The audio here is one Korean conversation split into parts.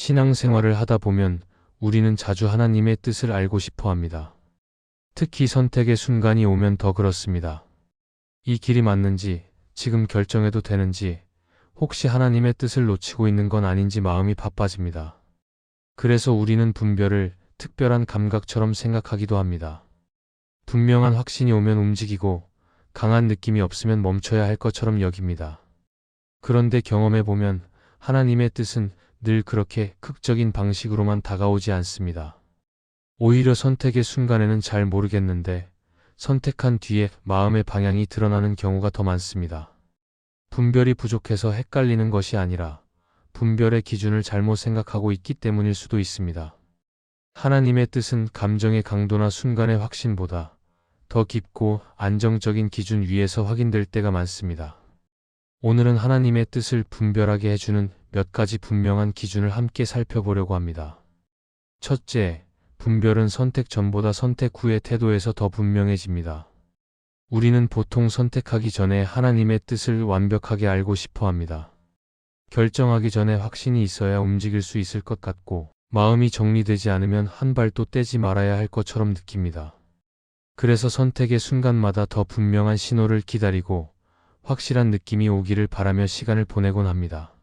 신앙생활을 하다 보면 우리는 자주 하나님의 뜻을 알고 싶어 합니다. 특히 선택의 순간이 오면 더 그렇습니다. 이 길이 맞는지, 지금 결정해도 되는지, 혹시 하나님의 뜻을 놓치고 있는 건 아닌지 마음이 바빠집니다. 그래서 우리는 분별을 특별한 감각처럼 생각하기도 합니다. 분명한 확신이 오면 움직이고, 강한 느낌이 없으면 멈춰야 할 것처럼 여깁니다. 그런데 경험해보면 하나님의 뜻은 늘 그렇게 극적인 방식으로만 다가오지 않습니다. 오히려 선택의 순간에는 잘 모르겠는데 선택한 뒤에 마음의 방향이 드러나는 경우가 더 많습니다. 분별이 부족해서 헷갈리는 것이 아니라 분별의 기준을 잘못 생각하고 있기 때문일 수도 있습니다. 하나님의 뜻은 감정의 강도나 순간의 확신보다 더 깊고 안정적인 기준 위에서 확인될 때가 많습니다. 오늘은 하나님의 뜻을 분별하게 해주는 몇 가지 분명한 기준을 함께 살펴보려고 합니다. 첫째, 분별은 선택 전보다 선택 후의 태도에서 더 분명해집니다. 우리는 보통 선택하기 전에 하나님의 뜻을 완벽하게 알고 싶어 합니다. 결정하기 전에 확신이 있어야 움직일 수 있을 것 같고, 마음이 정리되지 않으면 한 발도 떼지 말아야 할 것처럼 느낍니다. 그래서 선택의 순간마다 더 분명한 신호를 기다리고 확실한 느낌이 오기를 바라며 시간을 보내곤 합니다.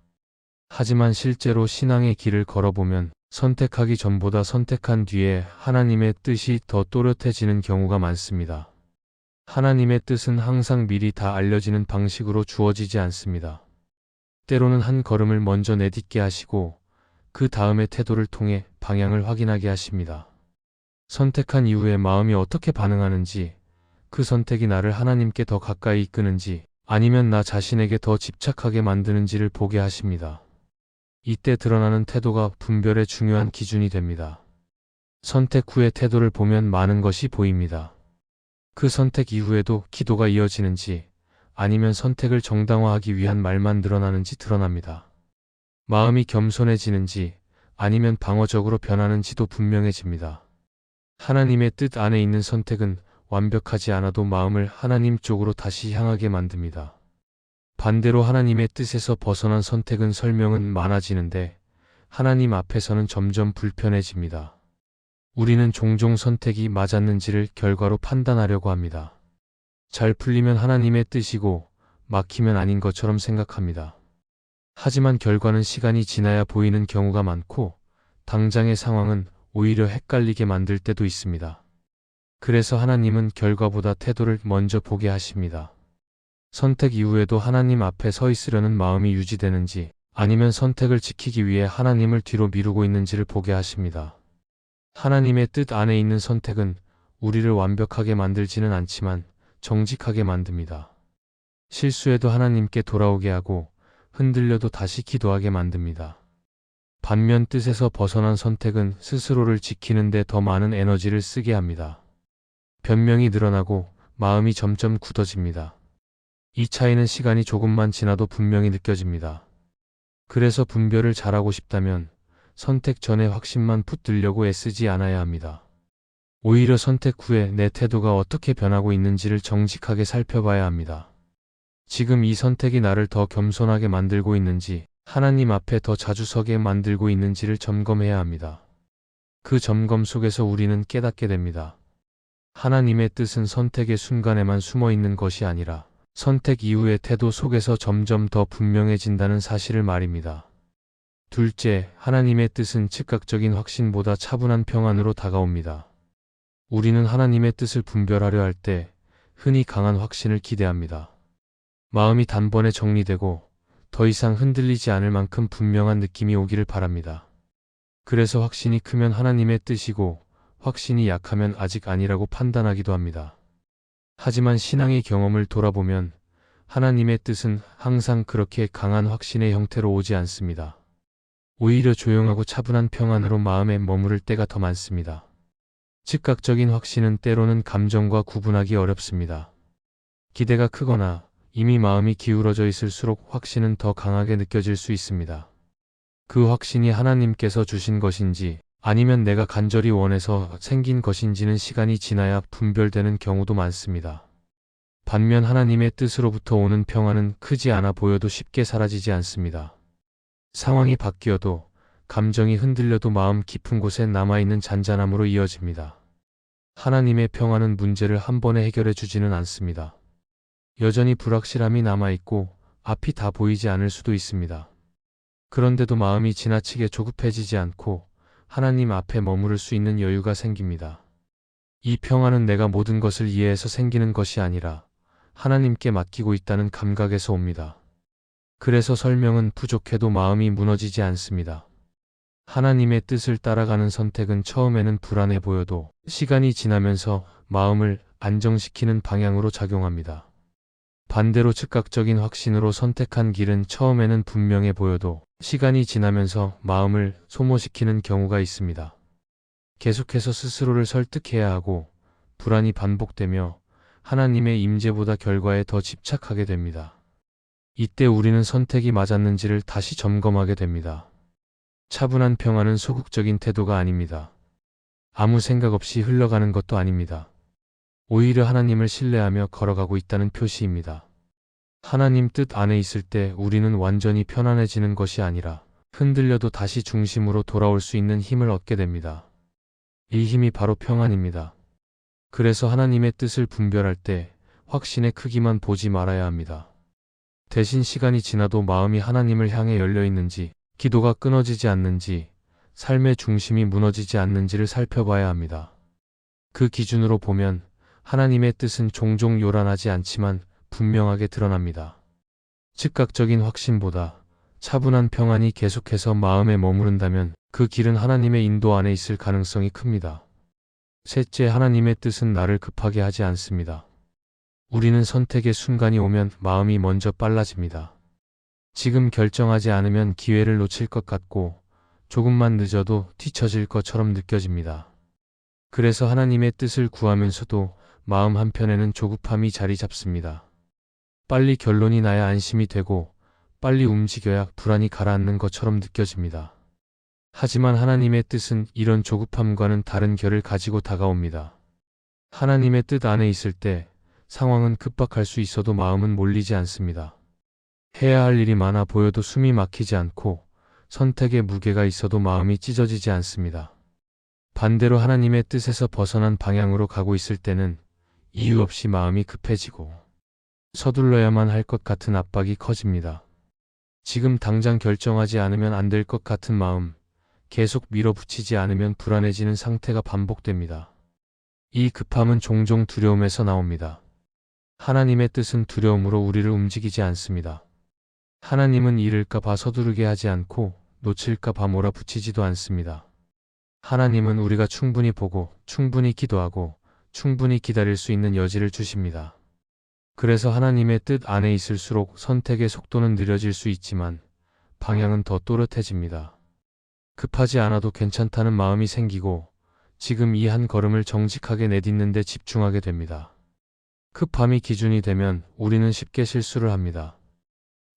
하지만 실제로 신앙의 길을 걸어보면 선택하기 전보다 선택한 뒤에 하나님의 뜻이 더 또렷해지는 경우가 많습니다. 하나님의 뜻은 항상 미리 다 알려지는 방식으로 주어지지 않습니다. 때로는 한 걸음을 먼저 내딛게 하시고 그 다음의 태도를 통해 방향을 확인하게 하십니다. 선택한 이후에 마음이 어떻게 반응하는지, 그 선택이 나를 하나님께 더 가까이 이끄는지 아니면 나 자신에게 더 집착하게 만드는지를 보게 하십니다. 이때 드러나는 태도가 분별의 중요한 기준이 됩니다. 선택 후의 태도를 보면 많은 것이 보입니다. 그 선택 이후에도 기도가 이어지는지 아니면 선택을 정당화하기 위한 말만 늘어나는지 드러납니다. 마음이 겸손해지는지 아니면 방어적으로 변하는지도 분명해집니다. 하나님의 뜻 안에 있는 선택은 완벽하지 않아도 마음을 하나님 쪽으로 다시 향하게 만듭니다. 반대로 하나님의 뜻에서 벗어난 선택은 설명은 많아지는데 하나님 앞에서는 점점 불편해집니다. 우리는 종종 선택이 맞았는지를 결과로 판단하려고 합니다. 잘 풀리면 하나님의 뜻이고 막히면 아닌 것처럼 생각합니다. 하지만 결과는 시간이 지나야 보이는 경우가 많고 당장의 상황은 오히려 헷갈리게 만들 때도 있습니다. 그래서 하나님은 결과보다 태도를 먼저 보게 하십니다. 선택 이후에도 하나님 앞에 서 있으려는 마음이 유지되는지 아니면 선택을 지키기 위해 하나님을 뒤로 미루고 있는지를 보게 하십니다. 하나님의 뜻 안에 있는 선택은 우리를 완벽하게 만들지는 않지만 정직하게 만듭니다. 실수해도 하나님께 돌아오게 하고 흔들려도 다시 기도하게 만듭니다. 반면 뜻에서 벗어난 선택은 스스로를 지키는 데 더 많은 에너지를 쓰게 합니다. 변명이 늘어나고 마음이 점점 굳어집니다. 이 차이는 시간이 조금만 지나도 분명히 느껴집니다. 그래서 분별을 잘하고 싶다면 선택 전에 확신만 붙들려고 애쓰지 않아야 합니다. 오히려 선택 후에 내 태도가 어떻게 변하고 있는지를 정직하게 살펴봐야 합니다. 지금 이 선택이 나를 더 겸손하게 만들고 있는지, 하나님 앞에 더 자주 서게 만들고 있는지를 점검해야 합니다. 그 점검 속에서 우리는 깨닫게 됩니다. 하나님의 뜻은 선택의 순간에만 숨어 있는 것이 아니라 선택 이후의 태도 속에서 점점 더 분명해진다는 사실을 말입니다. 둘째, 하나님의 뜻은 즉각적인 확신보다 차분한 평안으로 다가옵니다. 우리는 하나님의 뜻을 분별하려 할 때 흔히 강한 확신을 기대합니다. 마음이 단번에 정리되고 더 이상 흔들리지 않을 만큼 분명한 느낌이 오기를 바랍니다. 그래서 확신이 크면 하나님의 뜻이고 확신이 약하면 아직 아니라고 판단하기도 합니다. 하지만 신앙의 경험을 돌아보면 하나님의 뜻은 항상 그렇게 강한 확신의 형태로 오지 않습니다. 오히려 조용하고 차분한 평안으로 마음에 머무를 때가 더 많습니다. 즉각적인 확신은 때로는 감정과 구분하기 어렵습니다. 기대가 크거나 이미 마음이 기울어져 있을수록 확신은 더 강하게 느껴질 수 있습니다. 그 확신이 하나님께서 주신 것인지 아니면 내가 간절히 원해서 생긴 것인지는 시간이 지나야 분별되는 경우도 많습니다. 반면 하나님의 뜻으로부터 오는 평안은 크지 않아 보여도 쉽게 사라지지 않습니다. 상황이 바뀌어도 감정이 흔들려도 마음 깊은 곳에 남아있는 잔잔함으로 이어집니다. 하나님의 평화는 문제를 한 번에 해결해 주지는 않습니다. 여전히 불확실함이 남아있고 앞이 다 보이지 않을 수도 있습니다. 그런데도 마음이 지나치게 조급해지지 않고 하나님 앞에 머무를 수 있는 여유가 생깁니다. 이 평화는 내가 모든 것을 이해해서 생기는 것이 아니라 하나님께 맡기고 있다는 감각에서 옵니다. 그래서 설명은 부족해도 마음이 무너지지 않습니다. 하나님의 뜻을 따라가는 선택은 처음에는 불안해 보여도 시간이 지나면서 마음을 안정시키는 방향으로 작용합니다. 반대로 즉각적인 확신으로 선택한 길은 처음에는 분명해 보여도 시간이 지나면서 마음을 소모시키는 경우가 있습니다. 계속해서 스스로를 설득해야 하고 불안이 반복되며 하나님의 임재보다 결과에 더 집착하게 됩니다. 이때 우리는 선택이 맞았는지를 다시 점검하게 됩니다. 차분한 평화는 소극적인 태도가 아닙니다. 아무 생각 없이 흘러가는 것도 아닙니다. 오히려 하나님을 신뢰하며 걸어가고 있다는 표시입니다. 하나님 뜻 안에 있을 때 우리는 완전히 편안해지는 것이 아니라 흔들려도 다시 중심으로 돌아올 수 있는 힘을 얻게 됩니다. 이 힘이 바로 평안입니다. 그래서 하나님의 뜻을 분별할 때 확신의 크기만 보지 말아야 합니다. 대신 시간이 지나도 마음이 하나님을 향해 열려 있는지, 기도가 끊어지지 않는지, 삶의 중심이 무너지지 않는지를 살펴봐야 합니다. 그 기준으로 보면 하나님의 뜻은 종종 요란하지 않지만 분명하게 드러납니다. 즉각적인 확신보다 차분한 평안이 계속해서 마음에 머무른다면 그 길은 하나님의 인도 안에 있을 가능성이 큽니다. 셋째, 하나님의 뜻은 나를 급하게 하지 않습니다. 우리는 선택의 순간이 오면 마음이 먼저 빨라집니다. 지금 결정하지 않으면 기회를 놓칠 것 같고 조금만 늦어도 뒤처질 것처럼 느껴집니다. 그래서 하나님의 뜻을 구하면서도 마음 한편에는 조급함이 자리 잡습니다. 빨리 결론이 나야 안심이 되고 빨리 움직여야 불안이 가라앉는 것처럼 느껴집니다. 하지만 하나님의 뜻은 이런 조급함과는 다른 결을 가지고 다가옵니다. 하나님의 뜻 안에 있을 때 상황은 급박할 수 있어도 마음은 몰리지 않습니다. 해야 할 일이 많아 보여도 숨이 막히지 않고 선택의 무게가 있어도 마음이 찢어지지 않습니다. 반대로 하나님의 뜻에서 벗어난 방향으로 가고 있을 때는 이유 없이 마음이 급해지고 서둘러야만 할 것 같은 압박이 커집니다. 지금 당장 결정하지 않으면 안 될 것 같은 마음, 계속 밀어붙이지 않으면 불안해지는 상태가 반복됩니다. 이 급함은 종종 두려움에서 나옵니다. 하나님의 뜻은 두려움으로 우리를 움직이지 않습니다. 하나님은 잃을까 봐 서두르게 하지 않고 놓칠까 봐 몰아붙이지도 않습니다. 하나님은 우리가 충분히 보고 충분히 기도하고 충분히 기다릴 수 있는 여지를 주십니다. 그래서 하나님의 뜻 안에 있을수록 선택의 속도는 느려질 수 있지만 방향은 더 또렷해집니다. 급하지 않아도 괜찮다는 마음이 생기고 지금 이 한 걸음을 정직하게 내딛는 데 집중하게 됩니다. 급함이 기준이 되면 우리는 쉽게 실수를 합니다.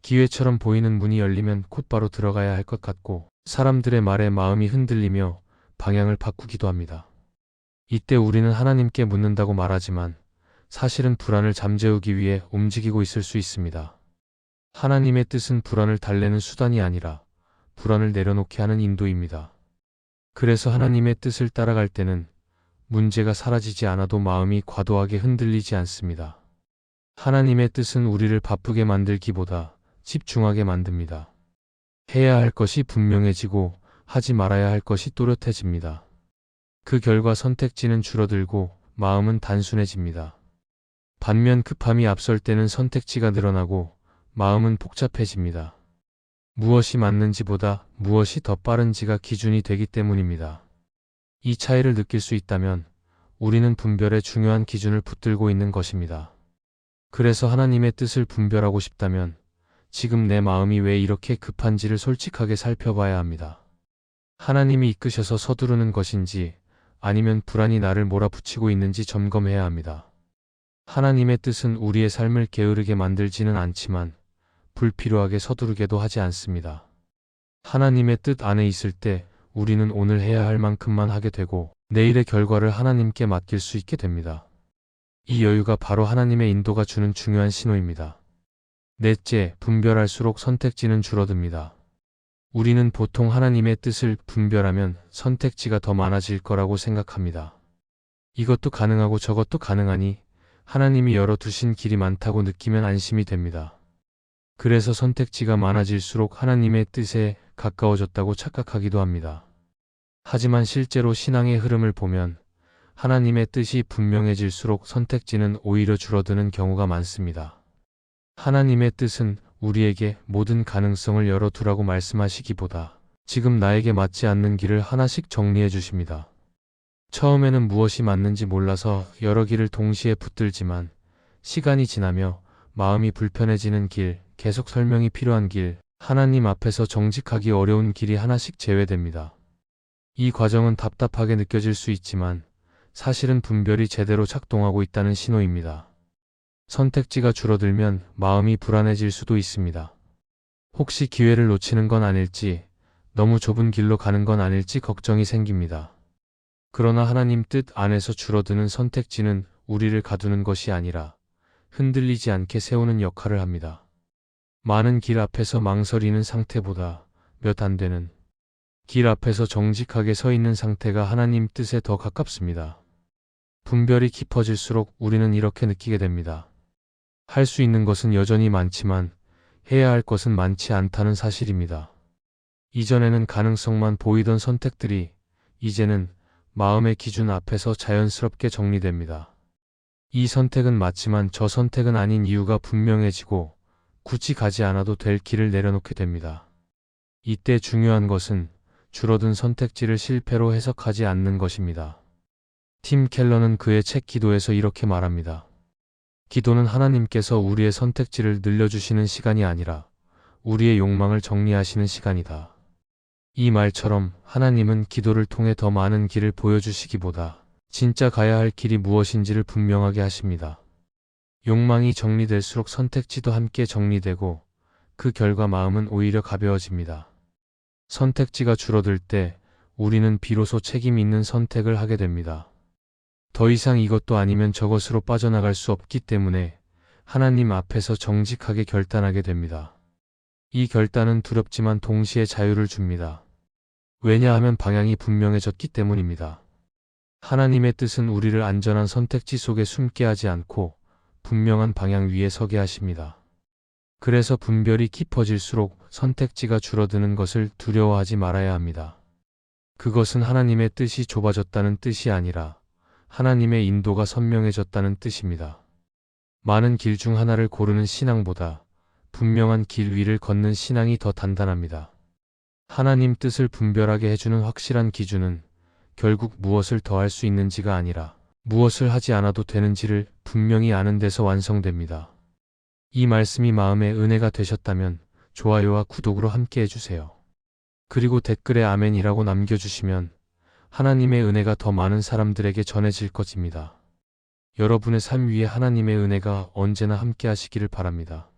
기회처럼 보이는 문이 열리면 곧바로 들어가야 할 것 같고 사람들의 말에 마음이 흔들리며 방향을 바꾸기도 합니다. 이때 우리는 하나님께 묻는다고 말하지만 사실은 불안을 잠재우기 위해 움직이고 있을 수 있습니다. 하나님의 뜻은 불안을 달래는 수단이 아니라 불안을 내려놓게 하는 인도입니다. 그래서 하나님의 뜻을 따라갈 때는 문제가 사라지지 않아도 마음이 과도하게 흔들리지 않습니다. 하나님의 뜻은 우리를 바쁘게 만들기보다 집중하게 만듭니다. 해야 할 것이 분명해지고 하지 말아야 할 것이 또렷해집니다. 그 결과 선택지는 줄어들고 마음은 단순해집니다. 반면 급함이 앞설 때는 선택지가 늘어나고 마음은 복잡해집니다. 무엇이 맞는지보다 무엇이 더 빠른지가 기준이 되기 때문입니다. 이 차이를 느낄 수 있다면 우리는 분별의 중요한 기준을 붙들고 있는 것입니다. 그래서 하나님의 뜻을 분별하고 싶다면 지금 내 마음이 왜 이렇게 급한지를 솔직하게 살펴봐야 합니다. 하나님이 이끄셔서 서두르는 것인지 아니면 불안이 나를 몰아붙이고 있는지 점검해야 합니다. 하나님의 뜻은 우리의 삶을 게으르게 만들지는 않지만 불필요하게 서두르게도 하지 않습니다. 하나님의 뜻 안에 있을 때 우리는 오늘 해야 할 만큼만 하게 되고 내일의 결과를 하나님께 맡길 수 있게 됩니다. 이 여유가 바로 하나님의 인도가 주는 중요한 신호입니다. 넷째, 분별할수록 선택지는 줄어듭니다. 우리는 보통 하나님의 뜻을 분별하면 선택지가 더 많아질 거라고 생각합니다. 이것도 가능하고 저것도 가능하니 하나님이 열어두신 길이 많다고 느끼면 안심이 됩니다. 그래서 선택지가 많아질수록 하나님의 뜻에 가까워졌다고 착각하기도 합니다. 하지만 실제로 신앙의 흐름을 보면 하나님의 뜻이 분명해질수록 선택지는 오히려 줄어드는 경우가 많습니다. 하나님의 뜻은 우리에게 모든 가능성을 열어두라고 말씀하시기보다 지금 나에게 맞지 않는 길을 하나씩 정리해 주십니다. 처음에는 무엇이 맞는지 몰라서 여러 길을 동시에 붙들지만 시간이 지나며 마음이 불편해지는 길, 계속 설명이 필요한 길, 하나님 앞에서 정직하기 어려운 길이 하나씩 제외됩니다. 이 과정은 답답하게 느껴질 수 있지만 사실은 분별이 제대로 작동하고 있다는 신호입니다. 선택지가 줄어들면 마음이 불안해질 수도 있습니다. 혹시 기회를 놓치는 건 아닐지, 너무 좁은 길로 가는 건 아닐지 걱정이 생깁니다. 그러나 하나님 뜻 안에서 줄어드는 선택지는 우리를 가두는 것이 아니라 흔들리지 않게 세우는 역할을 합니다. 많은 길 앞에서 망설이는 상태보다 몇 안 되는 길 앞에서 정직하게 서 있는 상태가 하나님 뜻에 더 가깝습니다. 분별이 깊어질수록 우리는 이렇게 느끼게 됩니다. 할 수 있는 것은 여전히 많지만 해야 할 것은 많지 않다는 사실입니다. 이전에는 가능성만 보이던 선택들이 이제는 마음의 기준 앞에서 자연스럽게 정리됩니다. 이 선택은 맞지만 저 선택은 아닌 이유가 분명해지고 굳이 가지 않아도 될 길을 내려놓게 됩니다. 이때 중요한 것은 줄어든 선택지를 실패로 해석하지 않는 것입니다. 팀 켈러는 그의 책 기도에서 이렇게 말합니다. 기도는 하나님께서 우리의 선택지를 늘려주시는 시간이 아니라 우리의 욕망을 정리하시는 시간이다. 이 말처럼 하나님은 기도를 통해 더 많은 길을 보여주시기보다 진짜 가야 할 길이 무엇인지를 분명하게 하십니다. 욕망이 정리될수록 선택지도 함께 정리되고 그 결과 마음은 오히려 가벼워집니다. 선택지가 줄어들 때 우리는 비로소 책임 있는 선택을 하게 됩니다. 더 이상 이것도 아니면 저것으로 빠져나갈 수 없기 때문에 하나님 앞에서 정직하게 결단하게 됩니다. 이 결단은 두렵지만 동시에 자유를 줍니다. 왜냐하면 방향이 분명해졌기 때문입니다. 하나님의 뜻은 우리를 안전한 선택지 속에 숨게 하지 않고 분명한 방향 위에 서게 하십니다. 그래서 분별이 깊어질수록 선택지가 줄어드는 것을 두려워하지 말아야 합니다. 그것은 하나님의 뜻이 좁아졌다는 뜻이 아니라 하나님의 인도가 선명해졌다는 뜻입니다. 많은 길 중 하나를 고르는 신앙보다 분명한 길 위를 걷는 신앙이 더 단단합니다. 하나님 뜻을 분별하게 해주는 확실한 기준은 결국 무엇을 더 할 수 있는지가 아니라 무엇을 하지 않아도 되는지를 분명히 아는 데서 완성됩니다. 이 말씀이 마음의 은혜가 되셨다면 좋아요와 구독으로 함께 해주세요. 그리고 댓글에 아멘이라고 남겨주시면 하나님의 은혜가 더 많은 사람들에게 전해질 것입니다. 여러분의 삶 위에 하나님의 은혜가 언제나 함께 하시기를 바랍니다.